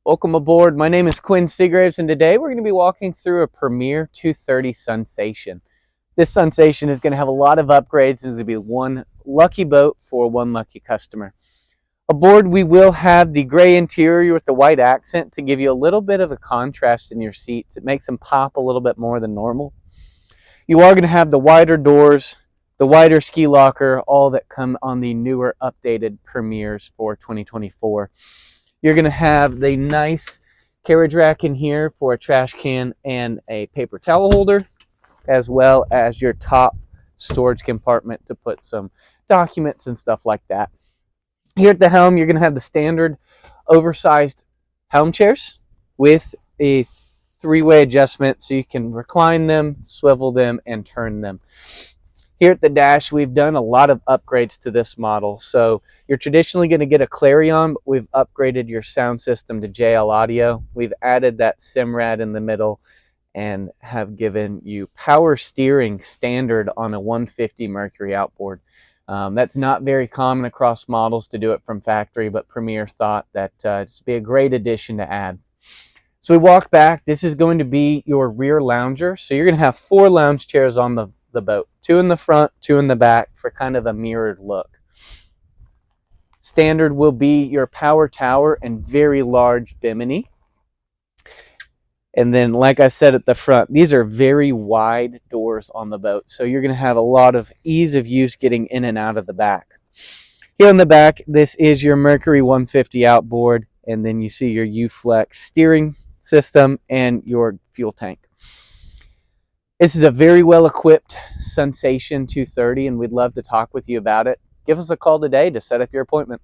Welcome aboard. My name is Quinn Seagraves, and today we're going to be walking through a Premier 230 Sunsation. This Sunsation is going to have a lot of upgrades. It's going to be one lucky boat for one lucky customer. Aboard, we will have the gray interior with the white accent to give you a little bit of a contrast in your seats. It makes them pop a little bit more than normal. You are going to have the wider doors, the wider ski locker, all that come on the newer updated Premiers for 2024. You're going to have the nice carriage rack in here for a trash can and a paper towel holder, as well as your top storage compartment to put some documents and stuff like that. Here at the helm, you're going to have the standard oversized helm chairs with a three-way adjustment so you can recline them, swivel them, and turn them. Here at the dash, we've done a lot of upgrades to this model. So you're traditionally going to get a Clarion, but we've upgraded your sound system to JL Audio. We've added that Simrad in the middle and have given you power steering standard on a 150 Mercury outboard. That's not very common across models to do it from factory, but Premier thought that it'd be a great addition to add. So we walk back. This is going to be your rear lounger. So you're going to have 4 lounge chairs on the boat, 2 in the front, 2 in the back for kind of a mirrored look. Standard will be your power tower and very large bimini. And then, like I said at the front, these are very wide doors on the boat, so you're going to have a lot of ease of use getting in and out of the back. Here on the back, this is your Mercury 150 outboard, and then you see your U-Flex steering system and your fuel tank. This is a very well-equipped Sunsation 230, and we'd love to talk with you about it. Give us a call today to set up your appointment.